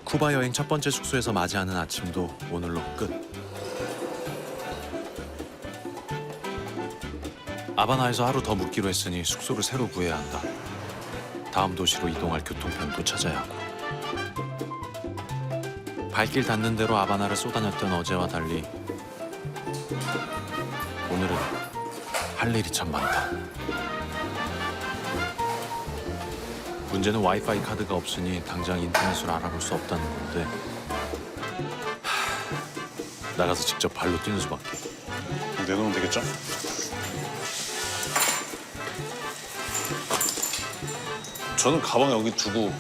쿠바 여행 첫 번째 숙소에서 맞이하는 아침도 오늘로 끝. 아바나에서 하루 더 묵기로 했으니 숙소를 새로 구해야 한다. 다음 도시로 이동할 교통편도 찾아야 하고. 발길 닿는 대로 아바나를 쏘다녔던 어제와 달리 오늘은 할 일이 참 많다. 문제는 와이파이 카드가 없으니 당장 인터넷으로 알아볼 수 없다는 건데 나가서 직접 발로 뛰는 수밖에. 내놓으면 되겠죠? 저는 가방 여기 두고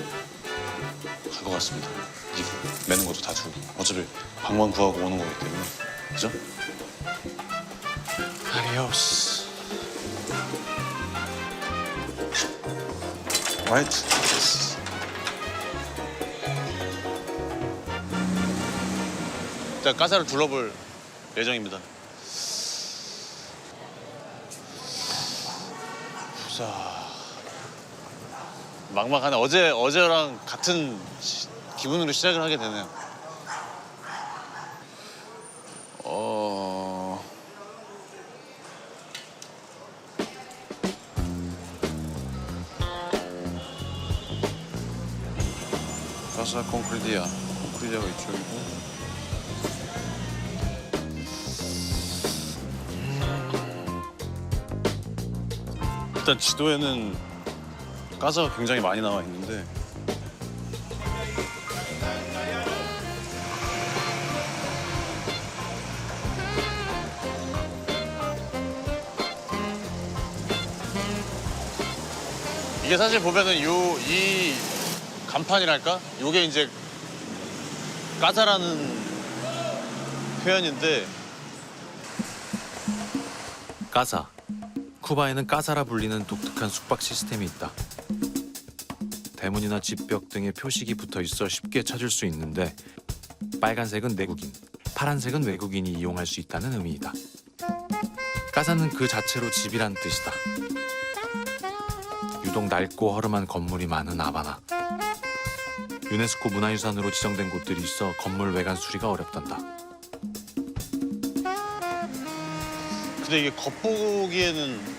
갈 것 같습니다. 이거 매는 것도 다 두고. 어차피 방만 구하고 오는 거기 때문에. 그죠? 아디오스. Right. 일단 가사를 둘러볼 예정입니다. 자, 막막하네. 어제랑 같은 기분으로 시작을 하게 되네요. 가사 콘크리디아가 이쪽이고. 일단 지도에는 가사가 굉장히 많이 나와 있는데 이게 사실 보면은 이 간판이랄까? 요게 이제 가사라는 표현인데 까사. 쿠바에는 까사라 불리는 독특한 숙박 시스템이 있다. 대문이나 집벽 등에 표식이 붙어 있어 쉽게 찾을 수 있는데 빨간색은 내국인, 파란색은 외국인이 이용할 수 있다는 의미이다. 까사는 그 자체로 집이란 뜻이다. 유독 낡고 허름한 건물이 많은 아바나. 유네스코 문화유산으로 지정된 곳들이 있어 건물 외관 수리가 어렵단다. 근데 이게 겉보기에는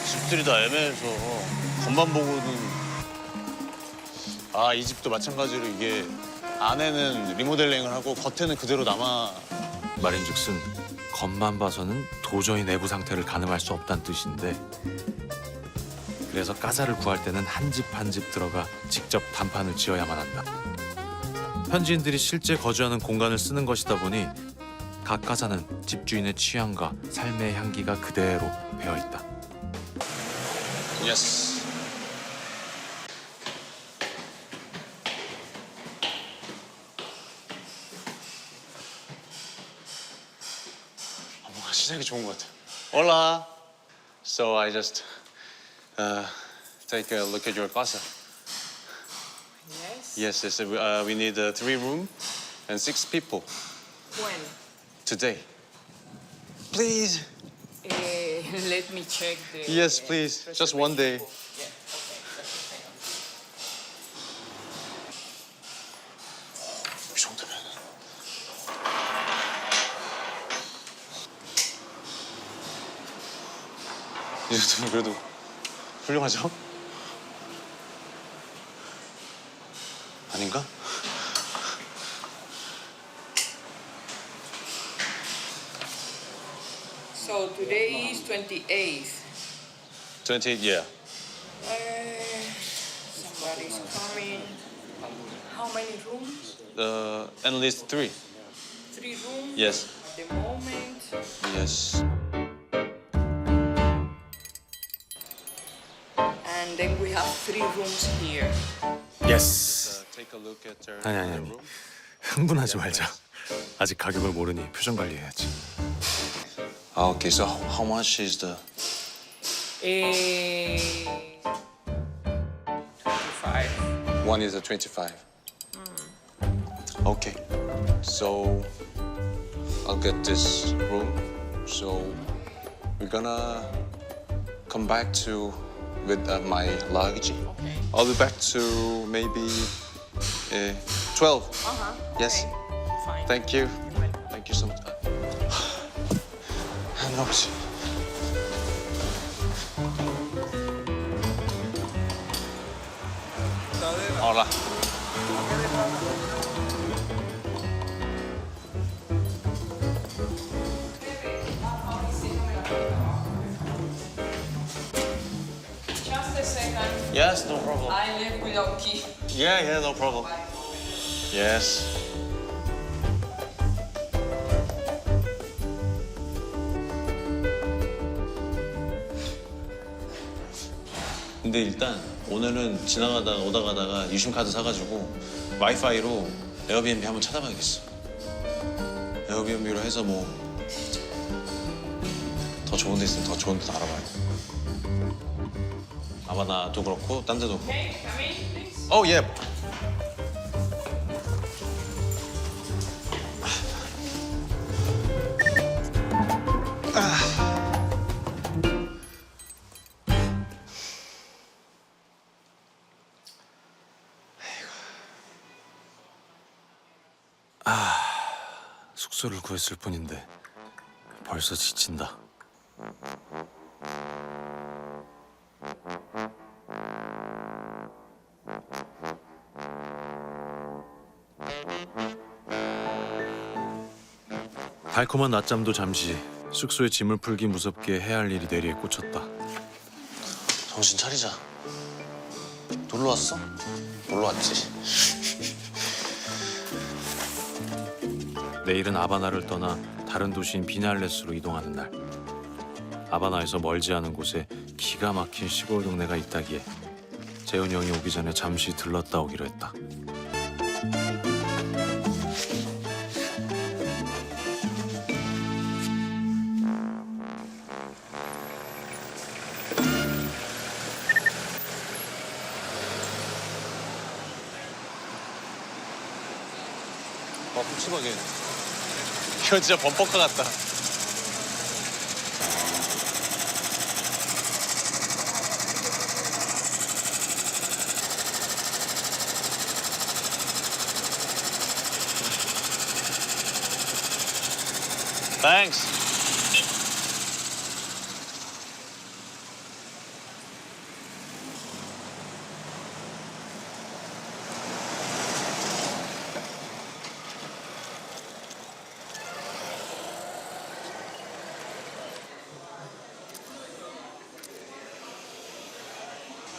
집들이 다 애매해서 겉만 보고는 이 집도 마찬가지로 이게 안에는 리모델링을 하고 겉에는 그대로 남아. 말인즉슨 겉만 봐서는 도저히 내부 상태를 가늠할 수 없다는 뜻인데 그래서 까사를 구할 때는 한 집 한 집 들어가 직접 단판을 지어야만 한다. 현지인들이 실제 거주하는 공간을 쓰는 것이다 보니 각 까사는 집주인의 취향과 삶의 향기가 그대로 배어있다. 예스. 뭔가 시작이 좋은 것 같아. Hola. So I just take a look at your casa. Yes. Yes. We need 3 room and 6 people When? today. Please. Let me check the. Yes, please. Just one day. Yeah. 이 정도면. 이 정도면 그래도 훌륭하죠? 아닌가? So today is 28th. 28, yeah. Somebody's coming. How many rooms? At least 3. 3 rooms. Yes. At the moment. Yes. And then we have 3 rooms here. 예스. Take a look at their 아니. room. 흥분하지 말자. 아직 가격을 모르니 표정 관리해야지. Okay. So how much is the? 25. One is a 25. Okay. So I'll get this room. So we're gonna come back to with my luggage. Okay. I'll be back to maybe 12. Yes. Okay. Fine. Thank you. You're welcome. Thank you so much. 할아버지. Hola. Just a second. Yes, no problem. I live without key. Yeah, no problem. Yes. 근데 일단 오늘은 지나가다가 오다 가다가 유심 카드 사가지고 와이파이로 에어비앤비 한번 찾아봐야겠어. 에어비앤비로 해서 뭐 더 좋은 데 있으면 더 좋은 데도 알아봐야 돼. 아바나도 그렇고 딴 데도 그렇고. Okay, come in, please. 어, 예. 숙소를 구했을 뿐인데 벌써 지친다. 달콤한 낮잠도 잠시, 숙소에 짐을 풀기 무섭게 해야 할 일이 뇌리에 꽂혔다. 정신 차리자. 놀러 왔어? 놀러 왔지. 내일은 아바나를 떠나 다른 도시인 비날레스로 이동하는 날. 아바나에서 멀지 않은 곳에 기가 막힌 시골 동네가 있다기에 재훈이 형이 오기 전에 잠시 들렀다 오기로 했다. 푸짐하게. 이거 진짜 범퍼카 같다. Thanks.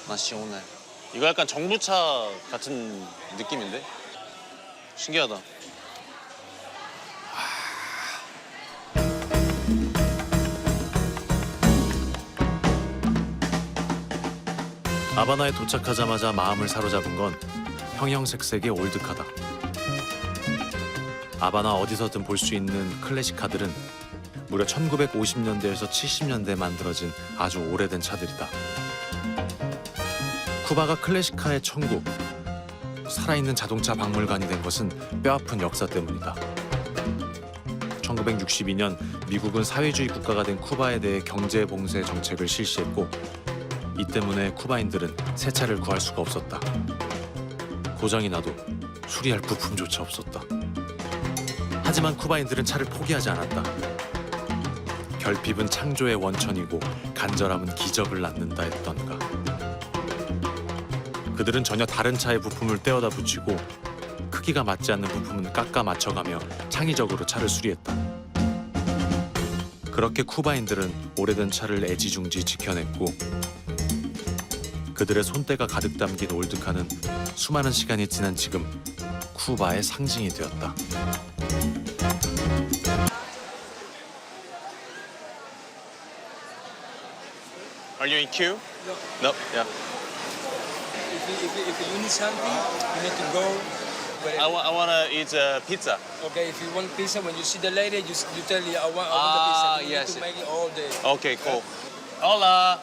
나 시원해. 이거 약간 정부차 같은 느낌인데? 신기하다. 아바나에 도착하자마자 마음을 사로잡은 건 형형색색의 올드카다. 아바나 어디서든 볼 수 있는 클래식 카들은 무려 1950년대에서 70년대에 만들어진 아주 오래된 차들이다. 쿠바가 클래식카의 천국, 살아있는 자동차 박물관이 된 것은 뼈아픈 역사 때문이다. 1962년 미국은 사회주의 국가가 된 쿠바에 대해 경제 봉쇄 정책을 실시했고, 이 때문에 쿠바인들은 새 차를 구할 수가 없었다. 고장이 나도 수리할 부품조차 없었다. 하지만 쿠바인들은 차를 포기하지 않았다. 결핍은 창조의 원천이고 간절함은 기적을 낳는다 했던가. 그들은 전혀 다른 차의 부품을 떼어다 붙이고 크기가 맞지 않는 부품은 깎아 맞춰가며 창의적으로 차를 수리했다. 그렇게 쿠바인들은 오래된 차를 애지중지 지켜냈고, 그들의 손때가 가득 담긴 올드카는 수많은 시간이 지난 지금 쿠바의 상징이 되었다. Are you in queue? No. Yeah. If you need something, you need to go. I want to eat pizza. Okay, if you want pizza, when you see the lady, you tell her, I want Ah, the pizza. You yes. need to make it all day. Okay, cool. Hola.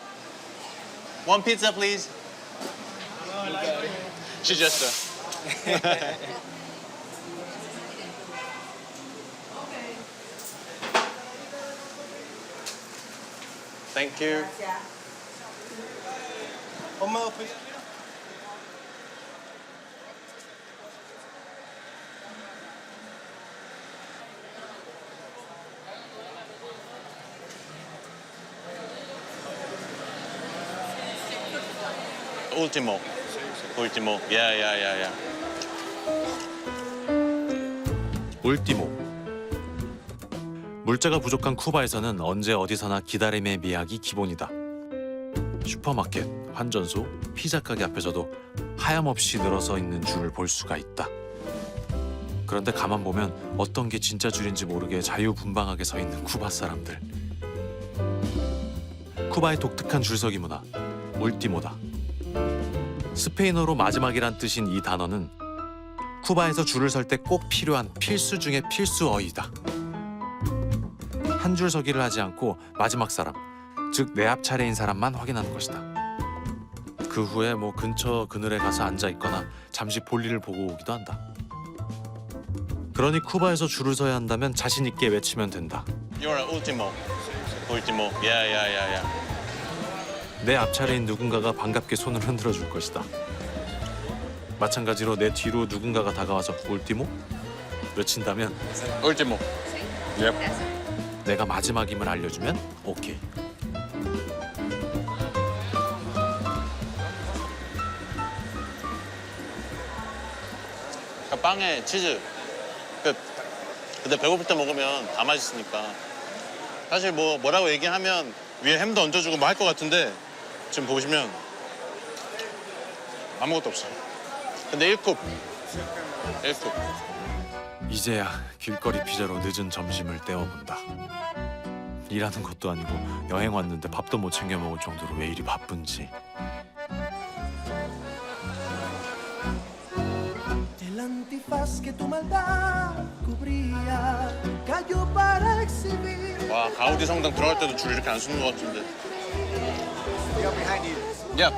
One pizza, please. You got it. She just. Thank you. Ultimo. Ultimo. Yeah. 울티모. 물자가 부족한 쿠바에서는 언제 어디서나 기다림의 미학이 기본이다. 슈퍼마켓, 환전소, 피자 가게 앞에서도 하염없이 늘어서 있는 줄을 볼 수가 있다. 그런데 가만 보면 어떤 게 진짜 줄인지 모르게 자유분방하게 서 있는 쿠바 사람들. 쿠바의 독특한 줄서기 문화, 울티모다. 스페인어로 마지막이란 뜻인 이 단어는 쿠바에서 줄을 설 때 꼭 필요한 필수 중의 필수어이다. 한 줄 서기를 하지 않고 마지막 사람, 즉 내 앞 차례인 사람만 확인하는 것이다. 그 후에 근처 그늘에 가서 앉아 있거나 잠시 볼일을 보고 오기도 한다. 그러니 쿠바에서 줄을 서야 한다면 자신 있게 외치면 된다. You're an ultimo. Ultimo. Yeah. 내 앞 차례인 누군가가 반갑게 손을 흔들어 줄 것이다. 마찬가지로 내 뒤로 누군가가 다가와서 울티모? 외친다면 Ultimo. Yep. 내가 마지막임을 알려주면 오케이. 빵에 치즈. 근데 배고플 때 먹으면 다 맛있으니까. 사실 뭐라고 얘기하면 위에 햄도 얹어주고 할 것 같은데 지금 보시면 아무것도 없어요. 근데 1쿱. 이제야 길거리 피자로 늦은 점심을 때워본다. 일하는 것도 아니고 여행 왔는데 밥도 못 챙겨 먹을 정도로 왜 이리 바쁜지. El antifaz que tu maldad cubría cayó para exhibir. 와, 가우디 성당 들어갈 때도 줄 이렇게 안 서는 것 같은데. Yeah.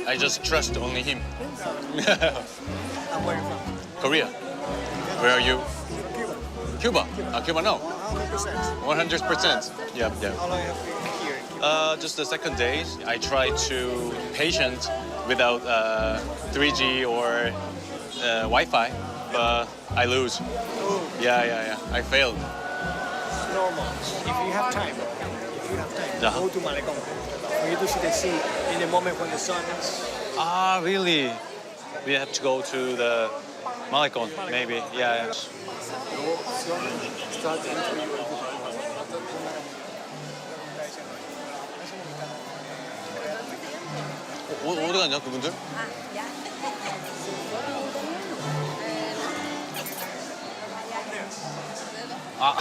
I just trust only him. Korea. Where are you? Cuba. Cuba, no. 100%. Yep. Just the second day, I tried to patient without 3G or Wi-Fi, but I lose. Yeah. I failed. It's normal. If you have time, Yeah. go to Malecón. For you to see the sea in the moment when the sun is. Ah, really? We have to go to the Malecon, maybe. Yeah. 어디 갔냐 그분들? 아,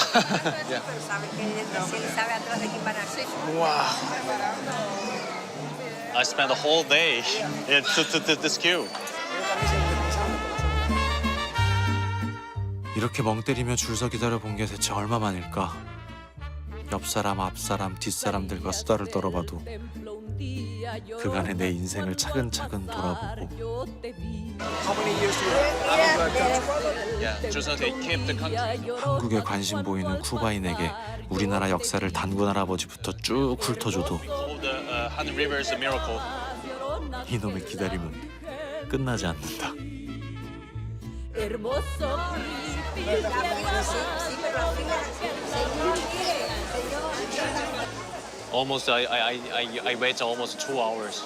yeah. Sabe que si él sabe atrás de quién van a ser. Wow. I spent the whole day to this queue. 이렇게 멍 때리며 줄 서 기다려 본 게 대체 얼마만일까? 옆 사람, 앞 사람, 뒷 사람들과 수다를 떨어봐도 그간의 내 인생을 차근차근 돌아보고 How many years do you have? Yeah, just they keep the country. 한국에 관심 보이는 쿠바인에게 우리나라 역사를 단군 할아버지부터 쭉 훑어줘도 All the Han River is a miracle. 이놈의 기다림은 끝나지 않는다. Almost, I wait almost 2 hours.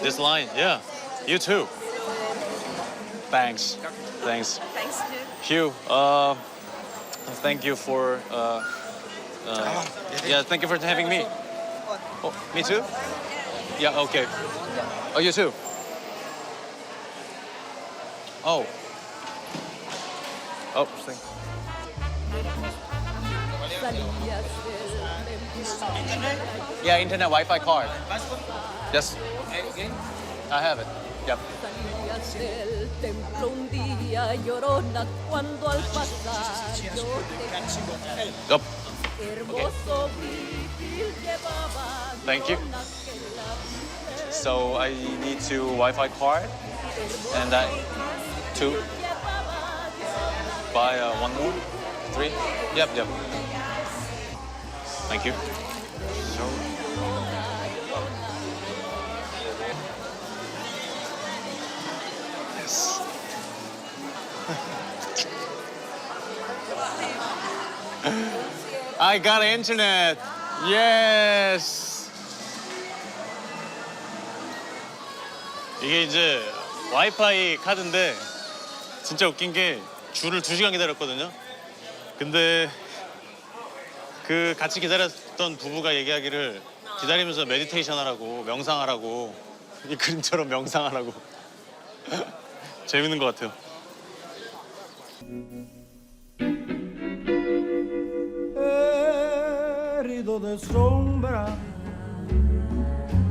This line, yeah. You too. Thanks. Thanks, Hugh, thank you for, yeah, thank you for having me. Oh, me too? Yeah, okay. Oh, you too? Oh. Oh, thank Yeah, internet Wi-Fi card. Yes. I have it. Yep. Salías del templo un día llorona cuando al pasar yo te Yep. hermoso vivir llevaba. Thank you. So I need to Wi-Fi card, and I two. Buy one more, 3. Yep. Thank you. I got internet. Yes. 이게 이제 와이파이 카드인데 진짜 웃긴 게 줄을 2시간 기다렸거든요. 근데 그 같이 기다렸던 부부가 얘기하기를 기다리면서 메디테이션 하라고, 명상하라고, 이 그림처럼 명상하라고. 재밌는 것 같아요. Herido de sombra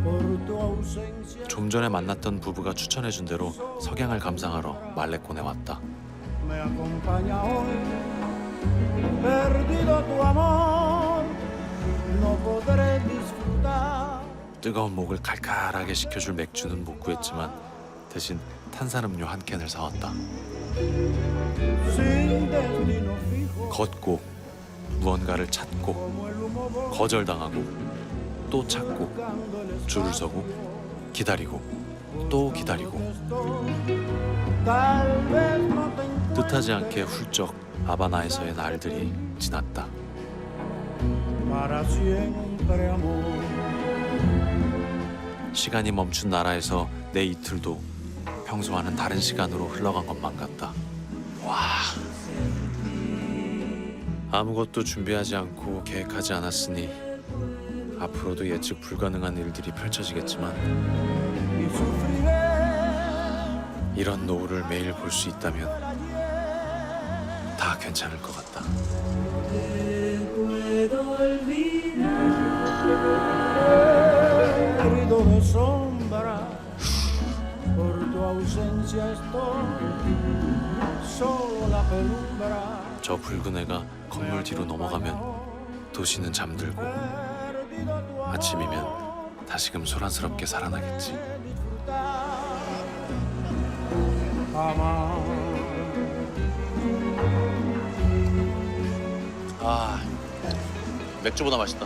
por tu ausencia. 좀 전에 만났던 부부가 추천해준 대로 석양을 감상하러 말레콘에 왔다. Me acompaña hoy, perdido tu amor, no podré disfrutar. 뜨거운 목을 칼칼하게 식혀줄 맥주는 못 구했지만 대신 탄산음료 한 캔을 사왔다. Sin destino fijo, 걷고 무언가를 찾고 como el humo borra 거절당하고 또 찾고 줄을 서고 기다리고 또 기다리고 tal vez no te encuentre 뜻하지 않게 훌쩍 아바나에서의 날들이 지났다. para siempre amor. 시간이 멈춘 나라에서 내 이틀도 평소와는 다른 시간으로 흘러간 것만 같다. 와. 아무것도 준비하지 않고 계획하지 않았으니 앞으로도 예측 불가능한 일들이 펼쳐지겠지만 Y sufriré 이런 노을을 매일 볼 수 있다면 다 괜찮을 것 같다. herido de sombra por tu ausencia estoy solo la penumbra. 저 붉은 해가 건물 뒤로 넘어가면 도시는 잠들고 아침이면 다시금 소란스럽게 살아나겠지. 아, 맥주보다 맛있다.